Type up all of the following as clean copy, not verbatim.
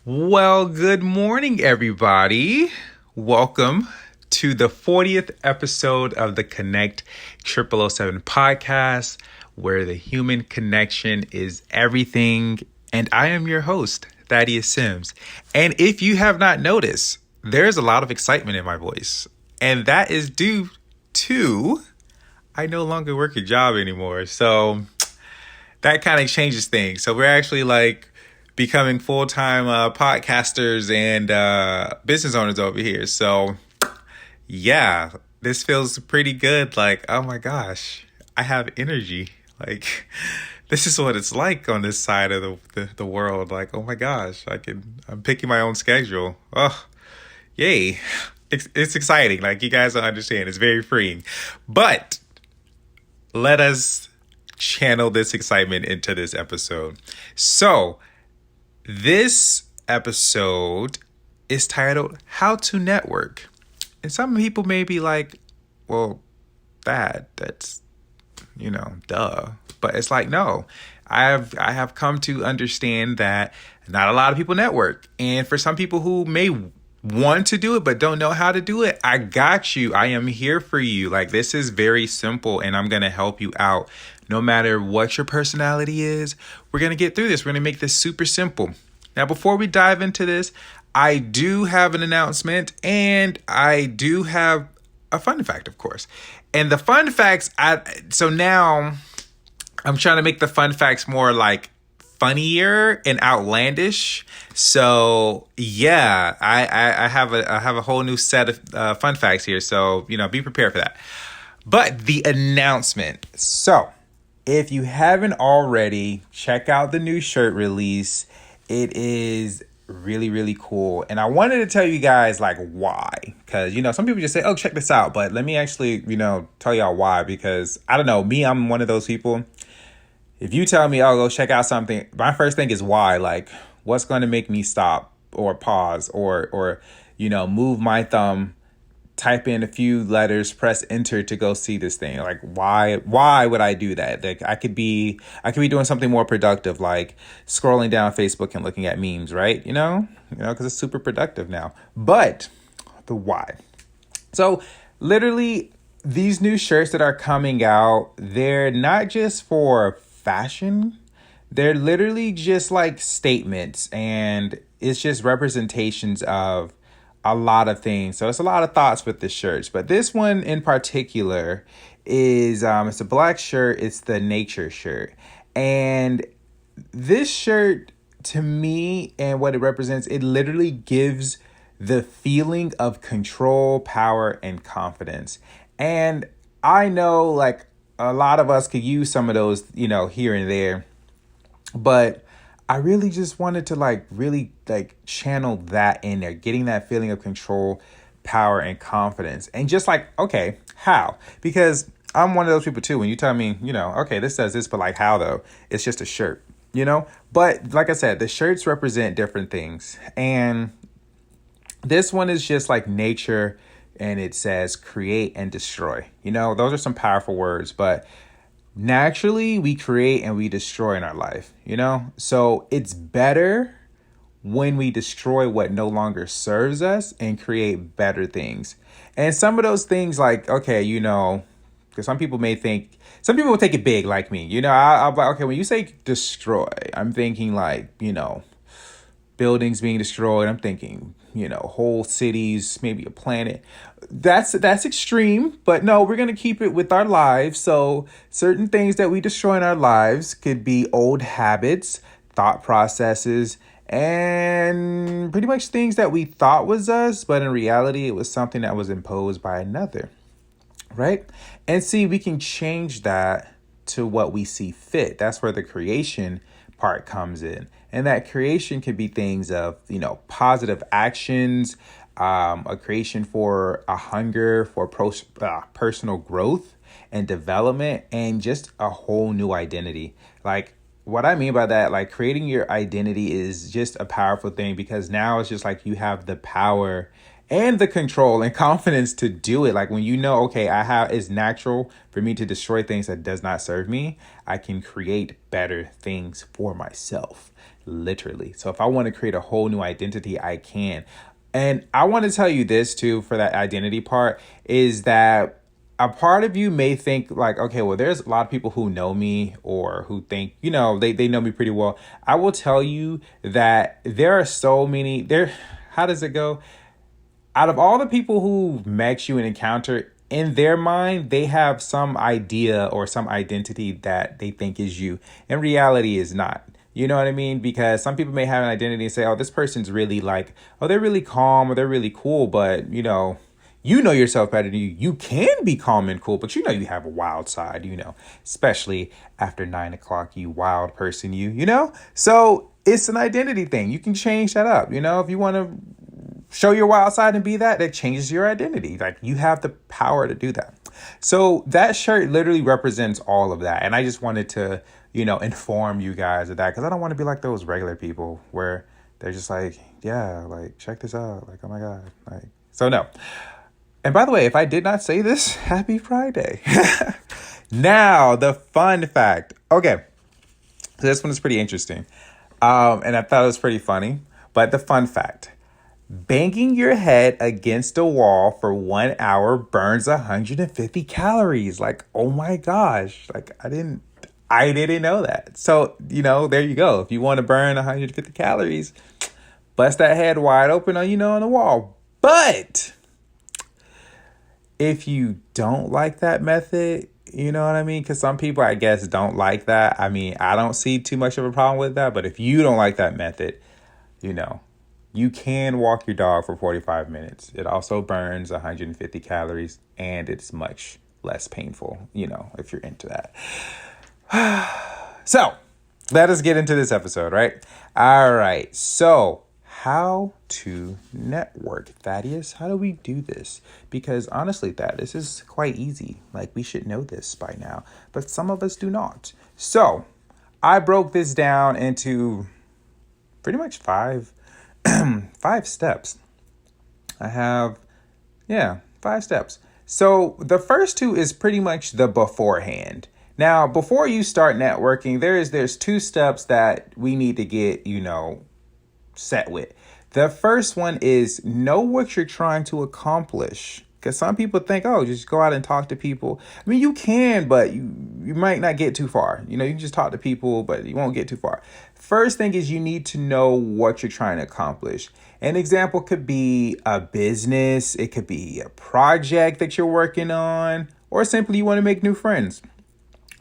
Well, good morning, everybody. Welcome to the 40th episode of the Connect 0007 podcast, where the human connection is everything. And I am your host, Thaddeus Sims. And if you have not noticed, there's a lot of excitement in my voice. And that is due to I no longer work a job anymore. So that kind of changes things. So we're actually becoming full-time podcasters and business owners over here. So yeah, this feels pretty good. Like, oh my gosh, I have energy. Like, this is what it's like on this side of the world. Like, oh my gosh, I'm picking my own schedule. Oh, yay. It's exciting. Like, you guys don't understand. It's very freeing. But let us channel this excitement into this episode. So, this episode is titled How to Network. And some people may be like, well, that's, duh. But it's like, no, I have come to understand that not a lot of people network. And for some people who may want to do it but don't know how to do it, I got you. I am here for you. Like, this is very simple and I'm going to help you out. No matter what your personality is, we're going to get through this. We're going to make this super simple. Now, before we dive into this, I do have an announcement and I do have a fun fact, of course. And the fun facts, so now I'm trying to make the fun facts more like funnier and outlandish. So yeah, I have a whole new set of fun facts here. So, be prepared for that. But the announcement. So if you haven't already, check out the new shirt release. It is really, really cool. And I wanted to tell you guys why. Because, some people just say, oh, check this out. But let me actually, tell y'all why. Because I don't know, I'm one of those people. If you tell me, oh, go check out something, my first thing is why. Like, what's going to make me stop or pause or move my thumb, type in a few letters, press enter to go see this thing? Like, why would I do that? Like, I could be doing something more productive, like scrolling down Facebook and looking at memes, right? Because it's super productive now. But the why. So literally, these new shirts that are coming out, they're not just for fashion. They're literally just like statements, and it's just representations of a lot of things. So it's a lot of thoughts with the shirts, but this one in particular is it's a black shirt. It's the nature shirt. And this shirt, to me, and what it represents, it literally gives the feeling of control, power, and confidence. And I know like a lot of us could use some of those, here and there, but I really just wanted to really channel that in there, getting that feeling of control, power, and confidence. And just okay, how? Because I'm one of those people too. When you tell me, okay, this does this, but how though? It's just a shirt, But like I said, the shirts represent different things. And this one is just like nature, and it says create and destroy. Those are some powerful words, but naturally we create and we destroy in our life, So it's better when we destroy what no longer serves us and create better things. And some of those things okay, because some people will take it big like me, I'll be like, okay, when you say destroy, I'm thinking buildings being destroyed. I'm thinking, whole cities, maybe a planet. That's extreme, but no, we're going to keep it with our lives. So certain things that we destroy in our lives could be old habits, thought processes, and pretty much things that we thought was us, but in reality, it was something that was imposed by another, right? And see, we can change that to what we see fit. That's where the creation part comes in. And that creation can be things of, positive actions, a creation for a hunger for personal growth and development, and just a whole new identity. Like, what I mean by that, creating your identity is just a powerful thing, because now it's just you have the power and the control and confidence to do it. Like when okay, it's natural for me to destroy things that does not serve me. I can create better things for myself. literally. So if I want to create a whole new identity, I can. And I want to tell you this too, for that identity part, is that a part of you may think like, okay, well, there's a lot of people who know me or who think, they know me pretty well. I will tell you that there are so many there. How does it go? Out of all the people who met you and encounter, in their mind, they have some idea or some identity that they think is you. In reality, is not. You know what I mean? Because some people may have an identity and say, oh, this person's really like, oh, they're really calm or they're really cool. But, you know yourself better than you. You can be calm and cool, but you have a wild side, especially after 9 o'clock, you wild person, So it's an identity thing. You can change that up. If you want to show your wild side and be that changes your identity. Like, you have the power to do that. So that shirt literally represents all of that. And I just wanted to, inform you guys of that, because I don't want to be like those regular people where they're just like, yeah, like, check this out. Like, oh my God. Like, so no. And by the way, if I did not say this, happy Friday. Now, the fun fact. Okay. So this one is pretty interesting. And I thought it was pretty funny. But the fun fact. Banging your head against a wall for 1 hour burns 150 calories. Like, oh my gosh. Like, I didn't know that. So, there you go. If you want to burn 150 calories, bust that head wide open on the wall. But if you don't like that method, you know what I mean? Because some people, I guess, don't like that. I mean, I don't see too much of a problem with that. But if you don't like that method, you can walk your dog for 45 minutes. It also burns 150 calories, and it's much less painful, if you're into that. So let us get into this episode, right? All right. So how to network, Thaddeus? How do we do this? Because honestly, this is quite easy. Like, we should know this by now, but some of us do not. So I broke this down into pretty much five steps. I have, 5 steps. So the first 2 is pretty much the beforehand. Now, before you start networking, there's 2 steps that we need to get, set with. The first one is know what you're trying to accomplish. Because some people think, oh, just go out and talk to people. I mean, you can, but you might not get too far. You can just talk to people, but you won't get too far. First thing is you need to know what you're trying to accomplish. An example could be a business. It could be a project that you're working on, or simply you want to make new friends.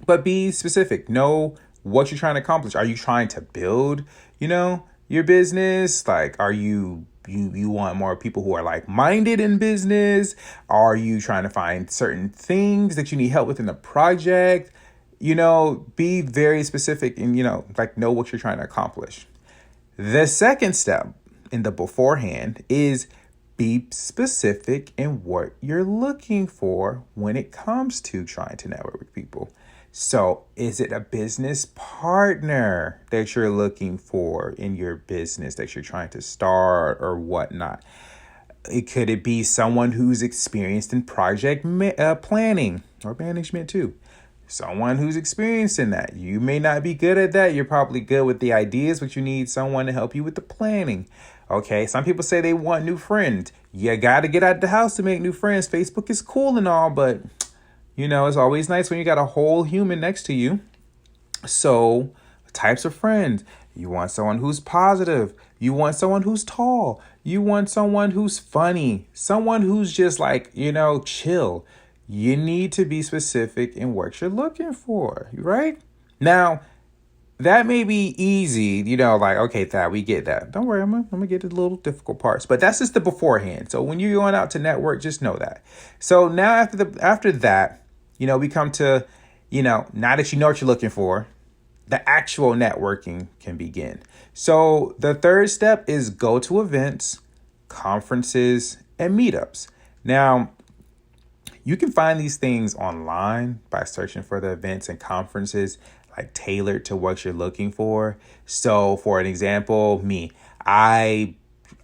But be specific. Know what you're trying to accomplish. Are you trying to build, your business? Like, are you want more people who are like-minded in business? Are you trying to find certain things that you need help with in the project? Be very specific and, know what you're trying to accomplish. The second step in the beforehand is be specific in what you're looking for when it comes to trying to network with people. So is it a business partner that you're looking for in your business that you're trying to start or whatnot? Could it be someone who's experienced in project planning or management too? Someone who's experienced in that. You may not be good at that. You're probably good with the ideas, but you need someone to help you with the planning. Okay, some people say they want new friends. You got to get out the house to make new friends. Facebook is cool and all, but it's always nice when you got a whole human next to you. So, types of friends. You want someone who's positive. You want someone who's tall. You want someone who's funny. Someone who's just chill. You need to be specific in what you're looking for, right? Now, that may be easy, okay, Thad, we get that. Don't worry, I'm gonna get to the little difficult parts. But that's just the beforehand. So when you're going out to network, just know that. So now after that, we come to, now that you know what you're looking for, the actual networking can begin. So the third step is go to events, conferences, and meetups. Now, you can find these things online by searching for the events and conferences tailored to what you're looking for. So for an example, I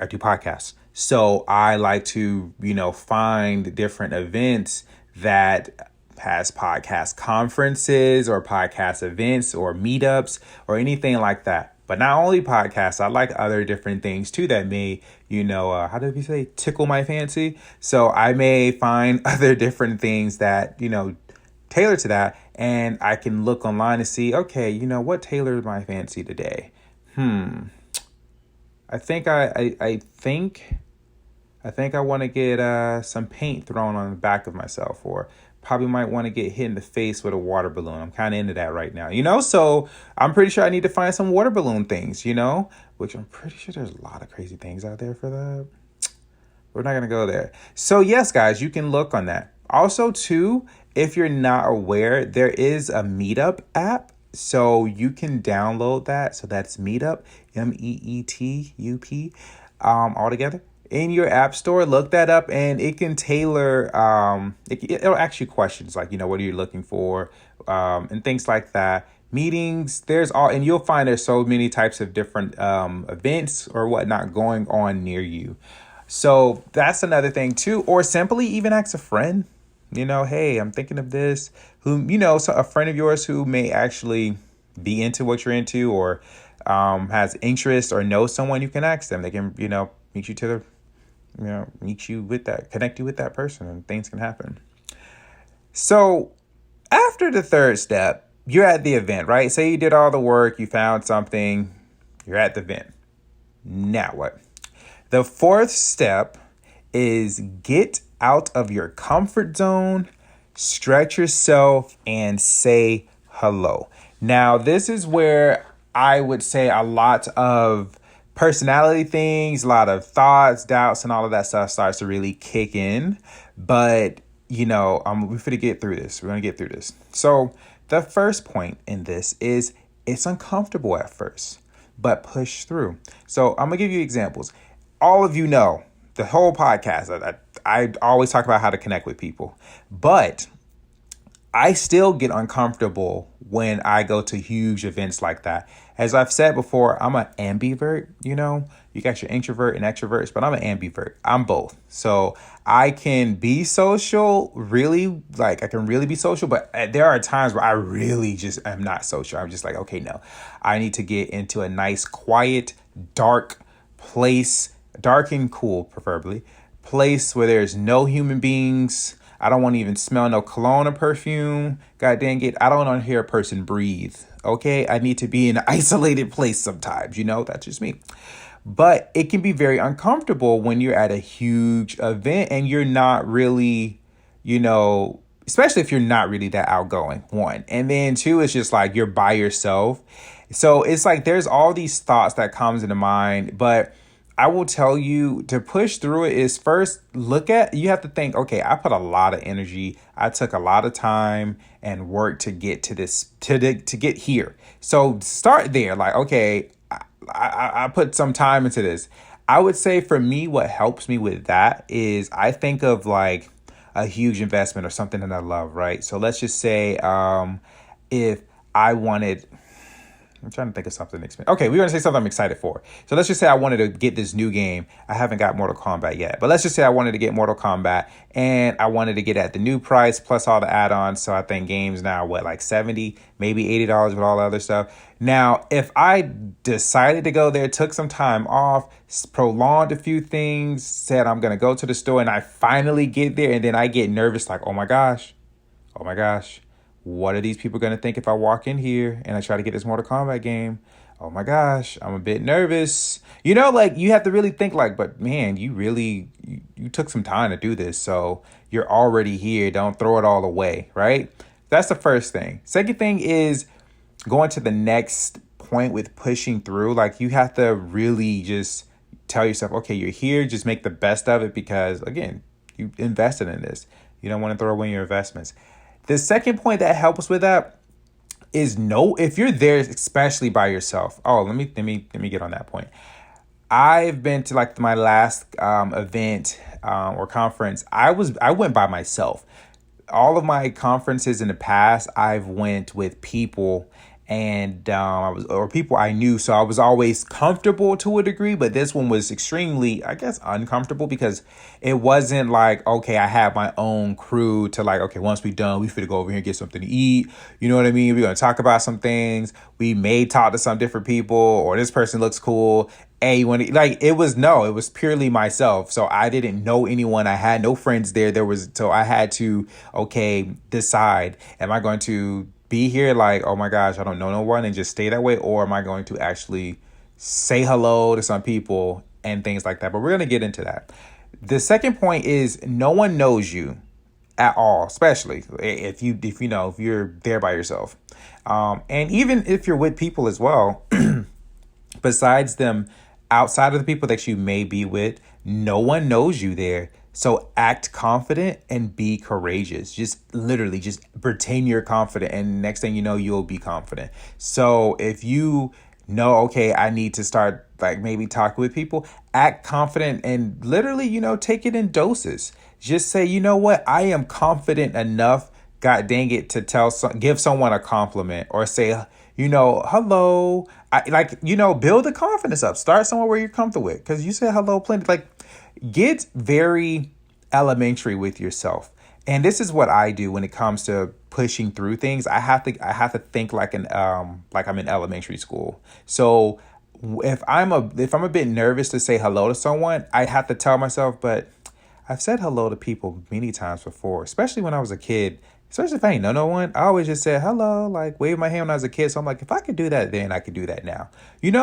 do podcasts. So I like to, find different events that has podcast conferences or podcast events or meetups or anything like that. But not only podcasts, I like other different things too that may, how did we say, tickle my fancy. So I may find other different things that, tailor to that. And I can look online and see, okay, what tailored my fancy today? I think I want to get some paint thrown on the back of myself, or probably might want to get hit in the face with a water balloon. I'm kind of into that right now, so I'm pretty sure I need to find some water balloon things, which I'm pretty sure there's a lot of crazy things out there for that. We're not going to go there. So yes, guys, you can look on that. Also, too, if you're not aware, there is a Meetup app. So you can download that. So that's Meetup, Meetup, all together. In your app store, look that up, and it can tailor, it'll ask you questions like, what are you looking for, and things like that. Meetings, and you'll find there's so many types of different events or whatnot going on near you. So that's another thing too. Or simply even ask a friend, hey, I'm thinking of this, so a friend of yours who may actually be into what you're into, or has interest, or knows someone. You can ask them. They can, meet you with that, connect you with that person, and things can happen. So after the third step, you're at the event, right? Say you did all the work, you found something, you're at the event. Now what? The fourth step is get out of your comfort zone, stretch yourself, and say hello. Now, this is where I would say a lot of personality things, a lot of thoughts, doubts, and all of that stuff starts to really kick in. But, we're going to get through this. We're going to get through this. So the first point in this is it's uncomfortable at first, but push through. So I'm going to give you examples. All of the whole podcast, I always talk about how to connect with people, but I still get uncomfortable when I go to huge events like that. As I've said before, I'm an ambivert, you got your introvert and extroverts, but I'm an ambivert. I'm both. So I can be social, I can really be social, but there are times where I really just am not social. I'm just like, okay, no, I need to get into a nice, quiet, dark place, dark and cool, preferably, place where there's no human beings. I don't want to even smell no cologne or perfume. God dang it. I don't want to hear a person breathe. Okay. I need to be in an isolated place sometimes. That's just me. But it can be very uncomfortable when you're at a huge event and you're not really, especially if you're not really that outgoing, one. And then two, it's just like you're by yourself. So it's like there's all these thoughts that comes into mind, but I will tell you to push through it is first you have to think, okay, I put a lot of energy. I took a lot of time and work to get to this, to get here. So start there. Like, okay, I put some time into this. I would say for me, what helps me with that is I think of like a huge investment or something that I love, right? So let's just say if I wanted, I'm trying to think of something expensive. Okay, we're going to say something I'm excited for. So let's just say I wanted to get this new game. I haven't got Mortal Kombat yet, but let's just say I wanted to get Mortal Kombat and I wanted to get it at the new price plus all the add-ons. So I think games now, like $70, maybe $80 with all the other stuff. Now, if I decided to go there, took some time off, prolonged a few things, said I'm going to go to the store and I finally get there and then I get nervous like, oh my gosh. What are these people going to think if I walk in here and I try to get this Mortal Kombat game? Oh my gosh, I'm a bit nervous. You have to really think but man, you took some time to do this. So you're already here. Don't throw it all away, right? That's the first thing. Second thing is going to the next point with pushing through. Like you have to really just tell yourself, okay, you're here. Just make the best of it because again, you invested in this. You don't want to throw away your investments. The second point that helps with that is if you're there, especially by yourself. Oh, let me get on that point. I've been to like my last event or conference. I went by myself. All of my conferences in the past, I've went with people and or people I knew. So I was always comfortable to a degree, but this one was extremely, I guess, uncomfortable because it wasn't like, okay, I have my own crew to like, okay, once we done, we finna go over here and get something to eat. You know what I mean? We're going to talk about some things. We may talk to some different people, or this person looks cool. Hey, when it was purely myself. So I didn't know anyone. I had no friends there. So I had to, okay, decide, am I going to be here like, oh my gosh, I don't know no one and just stay that way? Or am I going to actually say hello to some people and things like that? But we're going to get into that. The second point is no one knows you at all, especially if you're there by yourself. And even if you're with people as well, besides them, outside of the people that you may be with, no one knows you there. So act confident and be courageous. Just literally just pretend you're confident. And next thing you know, you'll be confident. So if you know, okay, I need to start like maybe talking with people, act confident and literally, take it in doses. Just say, you know what? I am confident enough, God dang it, to give someone a compliment or say, hello. Build the confidence up. Start somewhere where you're comfortable with, because you said hello plenty. Like, get very elementary with yourself. And this is what I do when it comes to pushing through things. I have to think like I'm in elementary school. So if I'm a bit nervous to say hello to someone, I have to tell myself, but I've said hello to people many times before, especially when I was a kid. Especially if I ain't know no one, I always just said hello, like wave my hand when I was a kid. So I'm like, if I could do that then, I could do that now.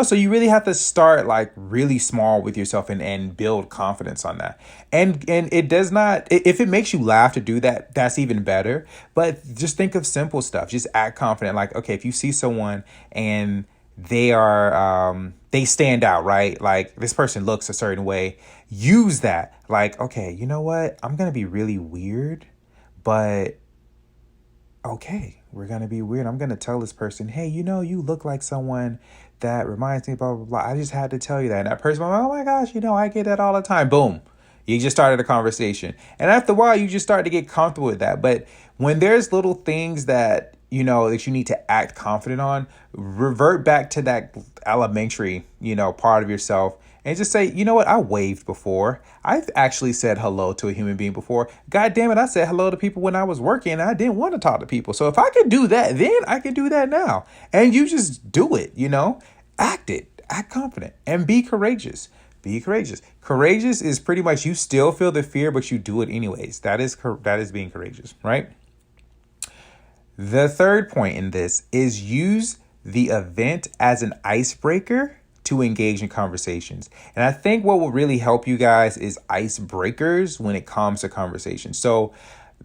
So you really have to start like really small with yourself and build confidence on that. And it does not, if it makes you laugh to do that, that's even better. But just think of simple stuff. Just act confident. Like, okay, if you see someone and they stand out, right? Like this person looks a certain way, use that. Like, okay, you know what? I'm going to be really weird, but okay, we're going to be weird. I'm going to tell this person, hey, you look like someone that reminds me, blah, blah, blah. I just had to tell you that. And that person, oh my gosh, I get that all the time. Boom. You just started a conversation. And after a while, you just start to get comfortable with that. But when there's little things that, that you need to act confident on, revert back to that elementary, part of yourself. And just say, you know what? I waved before. I've actually said hello to a human being before. God damn it. I said hello to people when I was working and I didn't want to talk to people. So if I could do that, then I can do that now. And you just do it, act confident and be courageous. Be courageous. Courageous is pretty much you still feel the fear, but you do it anyways. That is being courageous, right? The third point in this is use the event as an icebreaker to engage in conversations. And I think what will really help you guys is icebreakers when it comes to conversations. So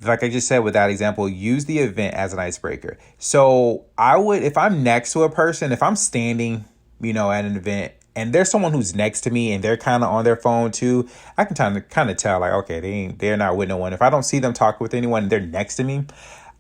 like I just said with that example, use the event as an icebreaker. So I would, if I'm next to a person, if I'm standing, at an event and there's someone who's next to me and they're kind of on their phone too, I can kind of tell like, okay, they're not with no one. If I don't see them talk with anyone and they're next to me,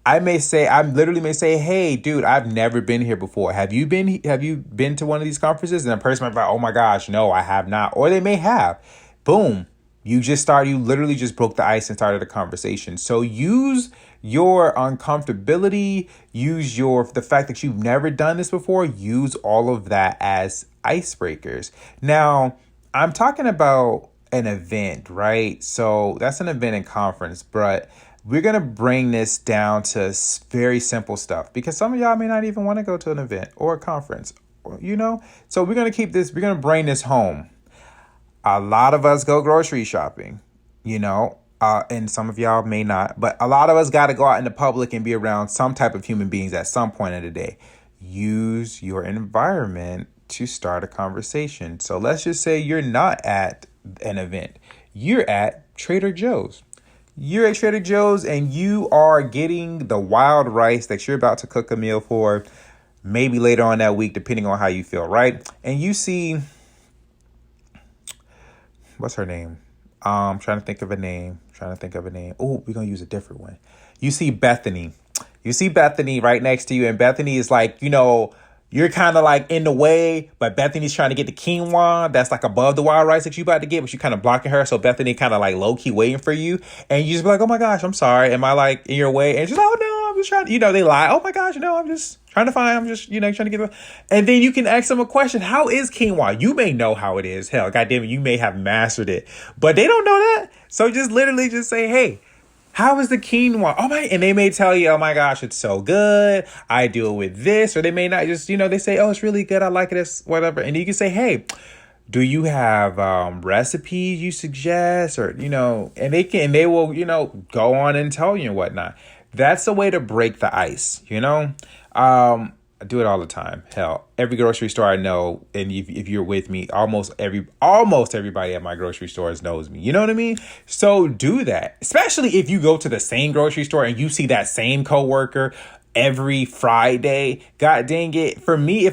I literally may say, hey, dude, I've never been here before. Have you been to one of these conferences? And the person might be like, oh my gosh, no, I have not. Or they may have. Boom. You literally just broke the ice and started a conversation. So use your uncomfortability, use the fact that you've never done this before, use all of that as icebreakers. Now, I'm talking about an event, right? So that's an event and conference, but we're going to bring this down to very simple stuff because some of y'all may not even want to go to an event or a conference, So we're going to bring this home. A lot of us go grocery shopping, and some of y'all may not, but a lot of us got to go out in the public and be around some type of human beings at some point in the day. Use your environment to start a conversation. So let's just say you're not at an event. You're at Trader Joe's. You're at Trader Joe's and you are getting the wild rice that you're about to cook a meal for, maybe later on that week, depending on how you feel, right? And you see, what's her name? Trying to think of a name. Oh, we're going to use a different one. You see Bethany. Right next to you. And Bethany is like, you're kind of like in the way, but Bethany's trying to get the quinoa that's like above the wild rice that you about to get, but you're kind of blocking her. So Bethany kind of like low key waiting for you. And you just be like, oh my gosh, I'm sorry. Am I like in your way? And she's like, oh no, I'm just trying to, they lie. Oh my gosh, I'm just trying to find, I'm just, trying to get, and then you can ask them a question. How is quinoa? You may know how it is. Hell, goddamn it, you may have mastered it, but they don't know that. So just literally just say, hey, how is the quinoa? Oh my, and they may tell you, oh my gosh, it's so good. I do it with this, or they may not just, they say, oh, it's really good. I like it as whatever. And you can say, hey, do you have recipes you suggest, or, and they will, go on and tell you and whatnot. That's a way to break the ice, I do it all the time. Hell, every grocery store I know, and if you're with me, almost everybody at my grocery stores knows me. You know what I mean? So do that, especially if you go to the same grocery store and you see that same coworker every Friday. God dang it! For me,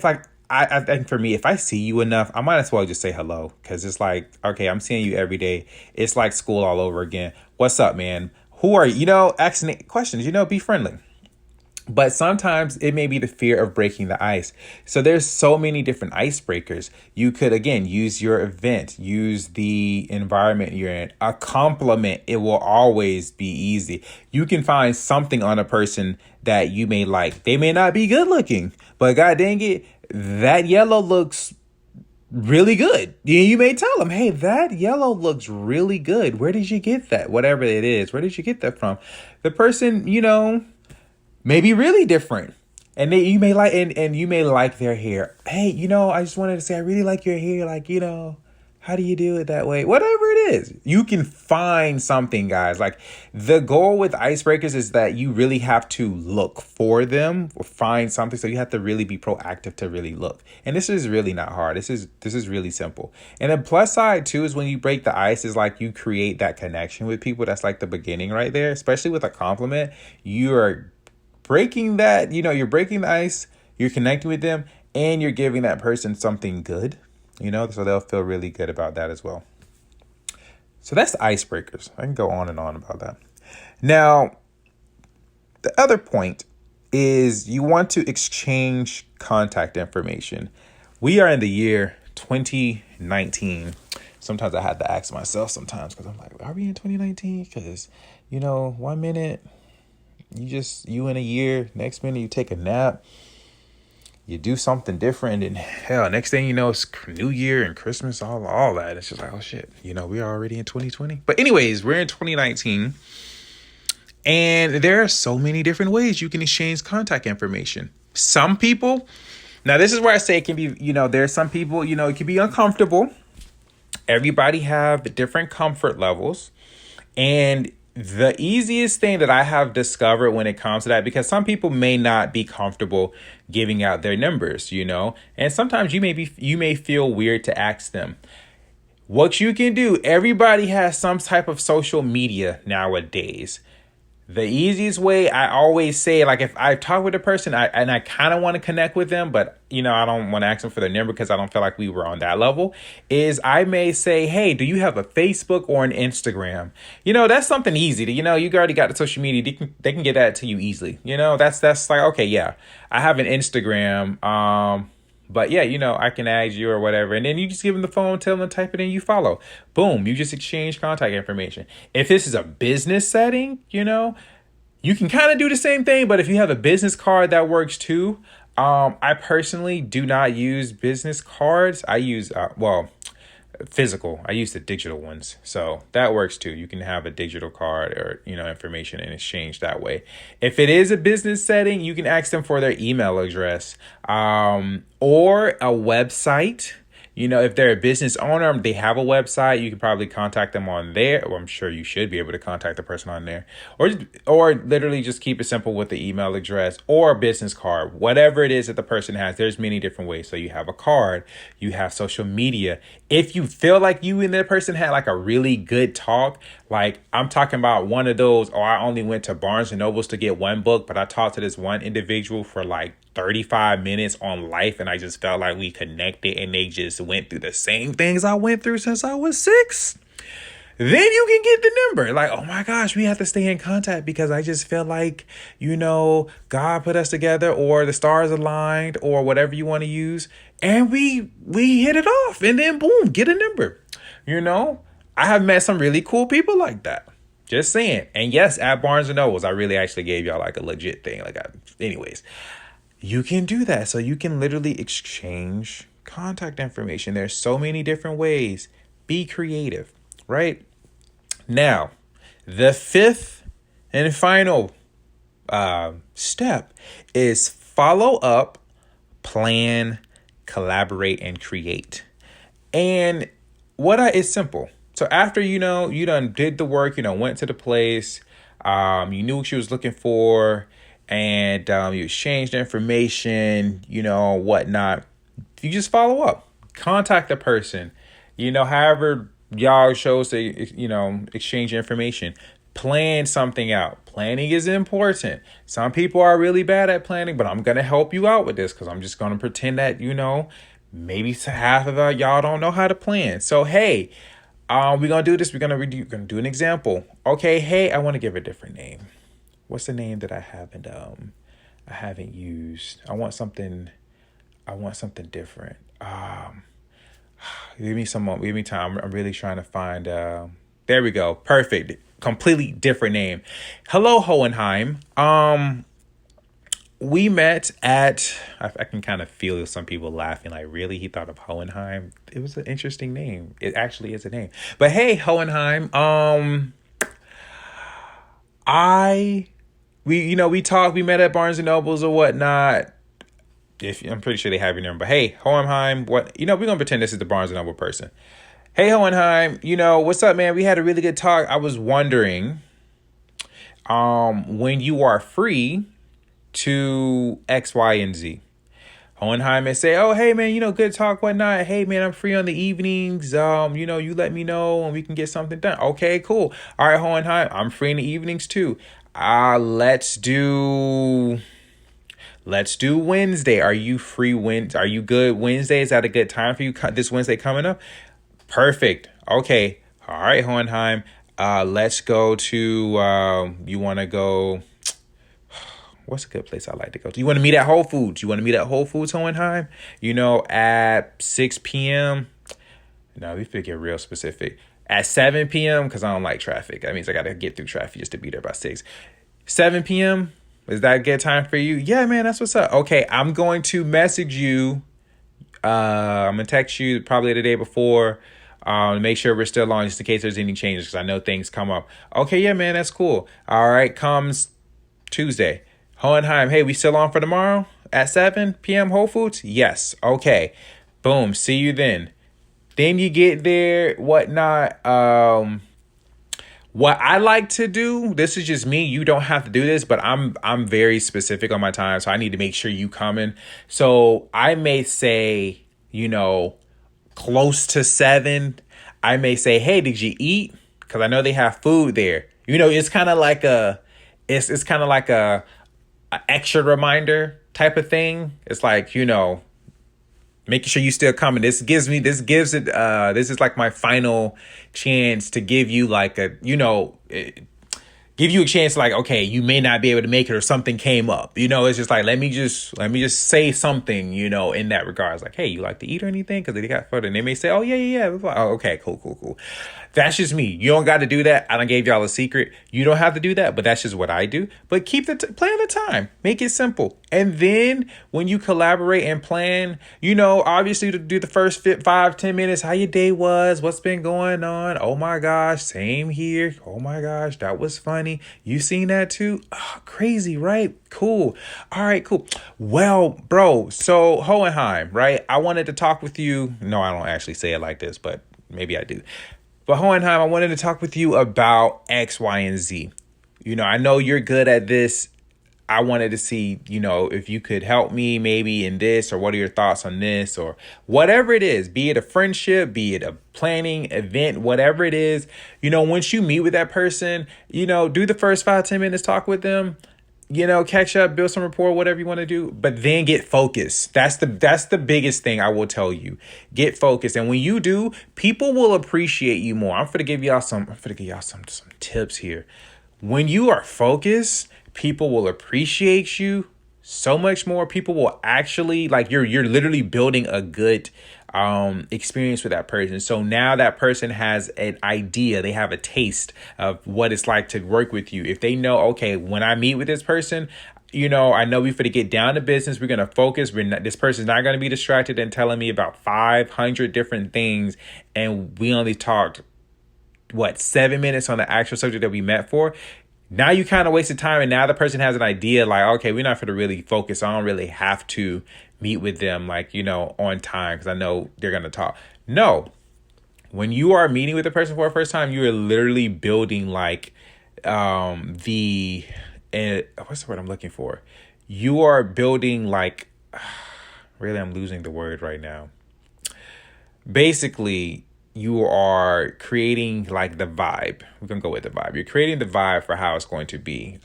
I think for me, if I see you enough, I might as well just say hello, because it's like, okay, I'm seeing you every day. It's like school all over again. What's up, man? Who are you? Asking questions. Be friendly. But sometimes it may be the fear of breaking the ice. So there's so many different icebreakers. You could, again, use your event, use the environment you're in. A compliment, it will always be easy. You can find something on a person that you may like. They may not be good looking, but god dang it, that yellow looks really good. You may tell them, hey, that yellow looks really good. Where did you get that? Whatever it is, where did you get that from? The person, may be really different, and you may like, and you may like their hair. Hey, I just wanted to say I really like your hair. Like, how do you do it that way? Whatever it is, you can find something, guys. Like, the goal with icebreakers is that you really have to look for them or find something. So you have to really be proactive to really look. And this is really not hard. This is really simple. And the plus side too is when you break the ice is like you create that connection with people. That's like the beginning right there, especially with a compliment. You are breaking that, you're breaking the ice, you're connecting with them, and you're giving that person something good, so they'll feel really good about that as well. So that's the icebreakers. I can go on and on about that. Now, the other point is you want to exchange contact information. We are in the year 2019. Sometimes I had to ask myself sometimes, because I'm like, are we in 2019? Because, 1 minute, you in a year, next minute you take a nap, you do something different, and hell, next thing you know, it's New Year and Christmas, all that. It's just like, oh shit, we're already in 2020. But anyways, we're in 2019, and there are so many different ways you can exchange contact information. Some people, now this is where I say it can be, there's some people, it can be uncomfortable. Everybody have different comfort levels, and the easiest thing that I have discovered when it comes to that, because some people may not be comfortable giving out their numbers, and sometimes you may feel weird to ask them. What you can do, everybody has some type of social media nowadays. The easiest way, I always say, like, if I talk with a person and I kind of want to connect with them, but, I don't want to ask them for their number because I don't feel like we were on that level, is I may say, hey, do you have a Facebook or an Instagram? That's something easy to, you already got the social media. They can get that to you easily. That's like, okay, yeah, I have an Instagram. But yeah, I can add you or whatever. And then you just give them the phone, tell them to type it in, you follow. Boom, you just exchange contact information. If this is a business setting, you can kind of do the same thing. But if you have a business card, that works too. I personally do not use business cards. I use, physical. I use the digital ones. So that works too. You can have a digital card or, information in exchange that way. If it is a business setting, you can ask them for their email address, or a website. If they're a business owner, they have a website, you can probably contact them on there. Or I'm sure you should be able to contact the person on there, or literally just keep it simple with the email address or a business card, whatever it is that the person has. There's many different ways. So you have a card, you have social media. If you feel like you and that person had like a really good talk, like I'm talking about one of those, or I only went to Barnes and Nobles to get one book, but I talked to this one individual for like 35 minutes on life, and I just felt like we connected, and they just went through the same things I went through since I was 6. Then you can get the number. Like, oh my gosh, we have to stay in contact because I just feel like, God put us together, or the stars aligned, or whatever you want to use. And we hit it off, and then boom, get a number. I have met some really cool people like that. Just saying. And yes, at Barnes and Nobles, I really actually gave y'all like a legit thing. Anyways, you can do that. So you can literally exchange contact information. There's so many different ways. Be creative, right? Now, the fifth and final step is follow up, plan, collaborate, and create. And it's simple. So after, you done did the work, went to the place, you knew what you was looking for, and you exchanged information, whatnot. You just follow up, contact the person, however y'all chose to, exchange information, plan something out. Planning is important. Some people are really bad at planning, but I'm going to help you out with this because I'm just going to pretend that, maybe half of y'all don't know how to plan. So, hey, we're going to do this. We're going to do an example. Okay. Hey, I want to give a different name. What's the name that I haven't used? I want something different. Give me time. I'm really trying to find, there we go. Perfect. Completely different name. Hello, Hohenheim. We met at, I can kind of feel some people laughing, like, really? He thought of Hohenheim? It was an interesting name. It actually is a name. But hey, Hohenheim, we talked, we met at Barnes and Nobles or whatnot. I'm pretty sure they have your number. But hey, Hohenheim, we're going to pretend this is the Barnes and Noble person. Hey, Hohenheim, what's up, man? We had a really good talk. I was wondering, when you are free to X, Y, and Z. Hohenheim may say, oh, hey, man, good talk, whatnot. Hey, man, I'm free on the evenings. You let me know and we can get something done. Okay, cool. All right, Hohenheim, I'm free in the evenings too. Let's do Wednesday. Are you free Wednesday? Are you good Wednesday? Is that a good time for you this Wednesday coming up? Perfect. Okay. All right, Hohenheim. Let's go to, you want to go, what's a good place I like to go to? You want to meet at Whole Foods? Hohenheim? At 6 p.m.? No, we figure real specific. At 7 p.m., because I don't like traffic. That means I got to get through traffic just to be there by 6. 7 p.m., is that a good time for you? Yeah, man, that's what's up. Okay, I'm going to message you. I'm going to text you probably the day before to make sure we're still on just in case there's any changes because I know things come up. Okay, yeah, man, that's cool. All right, comes Tuesday. Hohenheim, hey, we still on for tomorrow at 7 p.m. Whole Foods? Yes. Okay. Boom. See you then. Then you get there, whatnot. What I like to do, this is just me. You don't have to do this, but I'm very specific on my time, so I need to make sure you coming. So I may say, close to 7. I may say, hey, did you eat? Because I know they have food there. It's kind of like it's kind of like a extra reminder type of thing. It's like, making sure you still coming. This is like my final chance to give you like give you a chance like, okay, you may not be able to make it or something came up. It's just like, let me just say something, in that regard. It's like, hey, you like to eat or anything? Because they got food and they may say, oh, yeah. Oh, okay, cool. That's just me. You don't got to do that. I done gave y'all a secret. You don't have to do that, but that's just what I do. But keep plan the time. Make it simple. And then when you collaborate and plan, obviously to do the first 5-10 minutes, how your day was, what's been going on. Oh my gosh, same here. Oh my gosh, that was funny. You seen that too? Oh, crazy, right? Cool. All right, cool. Well, bro, so Hohenheim, right? I wanted to talk with you. No, I don't actually say it like this, but maybe I do. But Hohenheim, I wanted to talk with you about X, Y, and Z. I know you're good at this. I wanted to see, if you could help me maybe in this, or what are your thoughts on this, or whatever it is, be it a friendship, be it a planning event, whatever it is, once you meet with that person, do the first 5-10 minutes, talk with them, catch up, build some rapport, whatever you want to do, but then get focused. That's the biggest thing I will tell you. Get focused. And when you do, people will appreciate you more. I'm going to give y'all some tips here. When you are focused, people will appreciate you so much more. People will actually, like, you're literally building a good experience with that person. So now that person has an idea, they have a taste of what it's like to work with you. If they know, okay, when I meet with this person, I know we're going to get down to business. We're going to focus. This person's not going to be distracted and telling me about 500 different things. And we only talked, 7 minutes on the actual subject that we met for. Now you kind of wasted time. And now the person has an idea like, okay, we're not going to really focus. I don't really have to meet with them on time because I know they're going to talk. No, when you are meeting with a person for the first time, you are literally building what's the word I'm looking for? You are building really, I'm losing the word right now. Basically, you are creating the vibe. We're going to go with the vibe. You're creating the vibe for how it's going to be.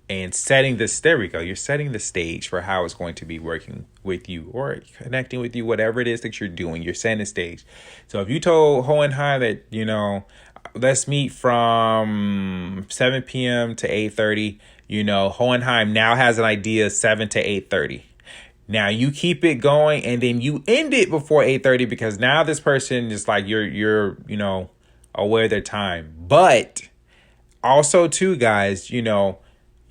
And setting this, there we go. You're setting the stage for how it's going to be working with you or connecting with you, whatever it is that you're doing. You're setting the stage. So if you told Hohenheim that, let's meet from 7 p.m. to 8:30, Hohenheim now has an idea 7 to 8:30. Now you keep it going and then you end it before 8:30 because now this person is you're aware of their time. But also too, guys,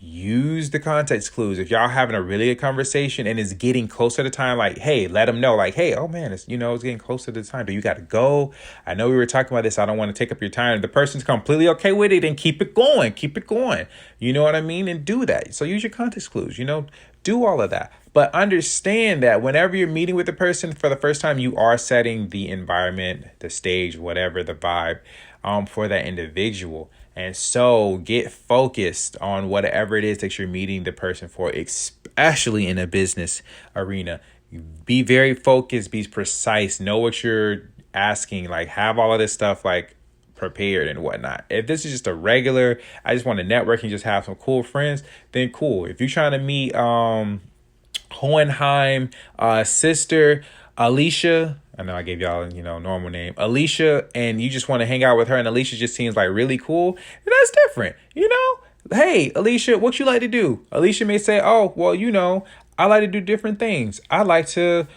use the context clues. If y'all having a really good conversation and it's getting close to the time, hey, let them know, hey, oh man, it's getting close to the time. Do you got to go? I know we were talking about this. I don't want to take up your time. If the person's completely okay with it, then keep it going. Keep it going. You know what I mean? And do that. So use your context clues, do all of that. But understand that whenever you're meeting with a person for the first time, you are setting the environment, the stage, whatever the vibe for that individual. And so get focused on whatever it is that you're meeting the person for, especially in a business arena. Be very focused, be precise, know what you're asking, have all of this stuff prepared and whatnot. If this is just a regular, I just want to network and just have some cool friends, then cool. If you're trying to meet Hohenheim sister, Alicia, I know I gave y'all, normal name, Alicia, and you just want to hang out with her and Alicia just seems really cool, and that's different, Hey, Alicia, what you like to do? Alicia may say, oh, well, I like to do different things. I like to,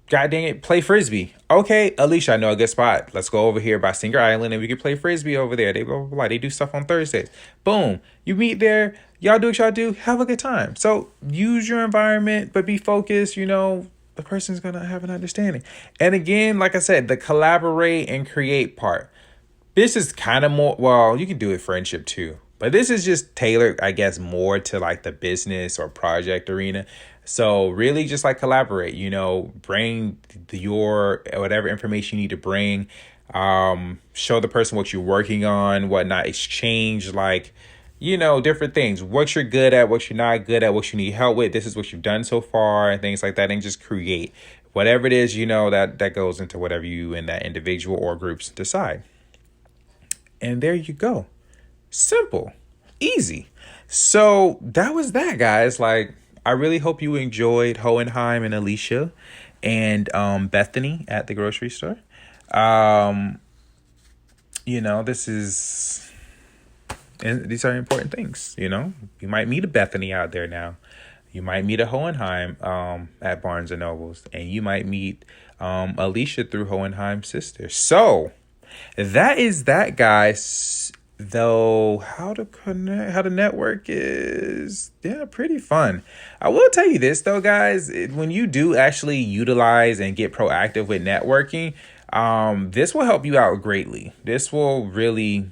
God dang it, play Frisbee. Okay, Alicia, I know a good spot. Let's go over here by Singer Island and we can play Frisbee over there. They blah, blah, blah. They do stuff on Thursdays. Boom. You meet there. Y'all do what y'all do. Have a good time. So use your environment, but be focused, the person's going to have an understanding. And again, like I said, the collaborate and create part. This is kind of more, well, you can do it friendship too. But this is just tailored, I guess, more to the business or project arena. So really just collaborate, bring your whatever information you need to bring, show the person what you're working on, whatnot, exchange different things, what you're good at, what you're not good at, what you need help with. This is what you've done so far and things like that. And just create whatever it is, that goes into whatever you and that individual or groups decide. And there you go. Simple, easy. So that was that, guys. I really hope you enjoyed Hohenheim and Alicia and Bethany at the grocery store. These are important things, You might meet a Bethany out there now. You might meet a Hohenheim at Barnes & Nobles. And you might meet Alicia through Hohenheim's sister. So that is that, guys. Though how to network is pretty fun. I will tell you this though, guys, when you do actually utilize and get proactive with networking, this will help you out greatly. This will really,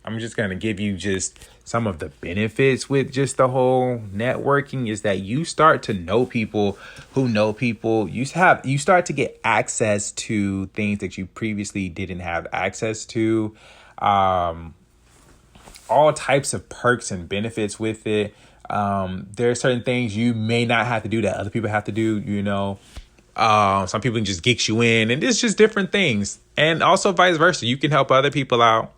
I'm just going to give you just some of the benefits with just the whole networking is that you start to know people who know people. You start to get access to things that you previously didn't have access to. All types of perks and benefits with it. There are certain things you may not have to do that other people have to do, some people can just get you in and it's just different things. And also vice versa. You can help other people out.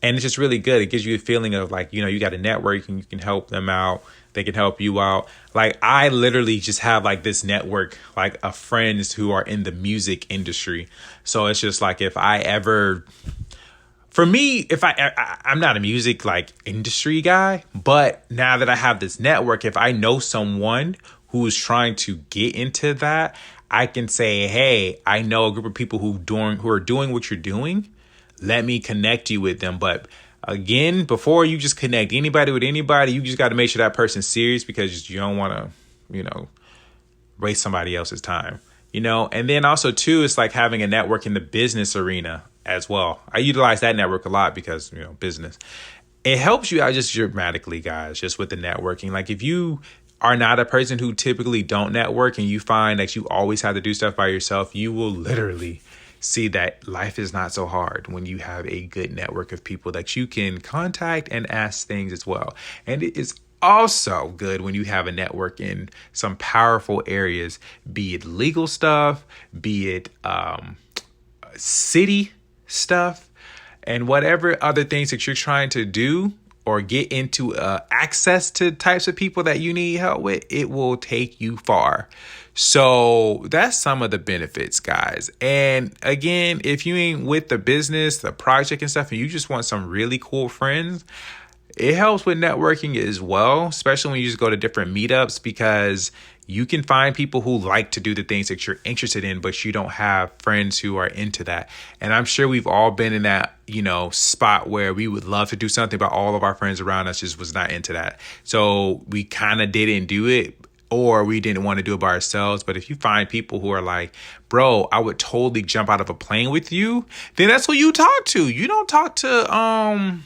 And it's just really good. It gives you a feeling of you got a network and you can help them out. They can help you out. I literally just have this network, of friends who are in the music industry. So it's just if I ever... For me, if I'm not a music industry guy, but now that I have this network, if I know someone who is trying to get into that, I can say, hey, I know a group of people who are doing what you're doing. Let me connect you with them. But again, before you just connect anybody with anybody, you just got to make sure that person's serious, because you don't want to, waste somebody else's time, And then also too, it's like having a network in the business arena as well. I utilize that network a lot because, business. It helps you out just dramatically, guys, just with the networking. Like if you are not a person who typically don't network and you find that you always have to do stuff by yourself, you will literally see that life is not so hard when you have a good network of people that you can contact and ask things as well. And it is also good when you have a network in some powerful areas, be it legal stuff, be it city stuff, and whatever other things that you're trying to do or get into access to types of people that you need help with, it will take you far. So that's some of the benefits, guys. And again, if you ain't with the business, the project and stuff, and you just want some really cool friends, it helps with networking as well, especially when you just go to different meetups, because you can find people who like to do the things that you're interested in, but you don't have friends who are into that. And I'm sure we've all been in that, spot where we would love to do something, but all of our friends around us just was not into that. So we kind of didn't do it, or we didn't want to do it by ourselves. But if you find people who are like, bro, I would totally jump out of a plane with you, then that's who you talk to. You don't talk to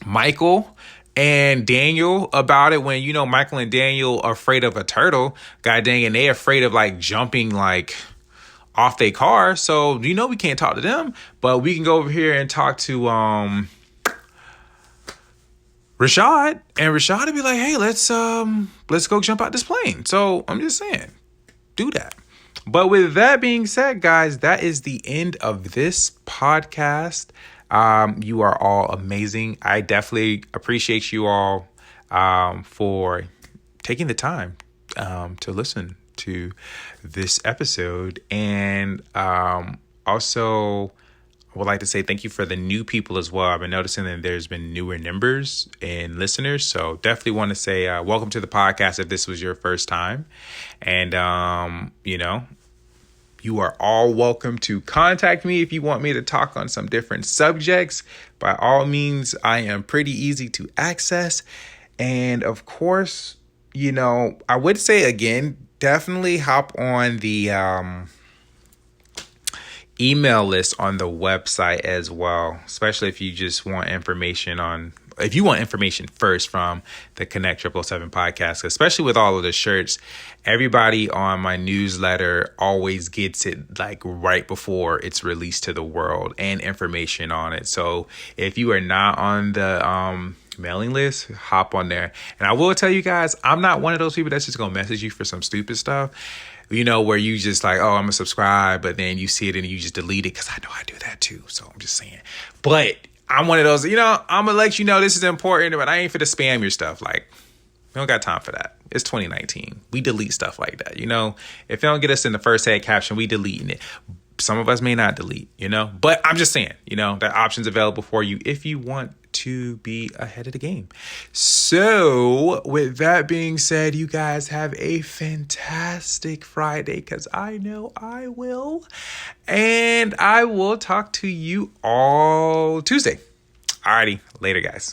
Michael and Daniel about it when, Michael and Daniel are afraid of a turtle. God dang, and they afraid of like jumping like off their car. So, we can't talk to them, but we can go over here and talk to Rashad, and Rashad would be like, hey, let's go jump out this plane. So I'm just saying, do that. But with that being said, guys, that is the end of this podcast. You are all amazing. I definitely appreciate you all for taking the time to listen to this episode. And also, I would like to say thank you for the new people as well. I've been noticing that there's been newer numbers and listeners. So definitely want to say welcome to the podcast if this was your first time. And, you are all welcome to contact me if you want me to talk on some different subjects. By all means, I am pretty easy to access. And of course, I would say again, definitely hop on the email list on the website as well, especially if you just want information first from the Connect 777 podcast, especially with all of the shirts. Everybody on my newsletter always gets it like right before it's released to the world and information on it. So if you are not on the mailing list, hop on there. And I will tell you guys, I'm not one of those people that's just gonna message you for some stupid stuff, where you just like, oh, I'm gonna subscribe, but then you see it and you just delete it, because I know I do that too. So I'm just saying. But I'm one of those, I'm gonna let you know this is important, but I ain't for to spam your stuff. Like, we don't got time for that. It's 2019. We delete stuff like that. If it don't get us in the first head caption, we deleting it. Some of us may not delete, but I'm just saying, that option's available for you if you want to be ahead of the game. So with that being said, you guys have a fantastic Friday, because I know I will. And I will talk to you all Tuesday. Alrighty, later guys.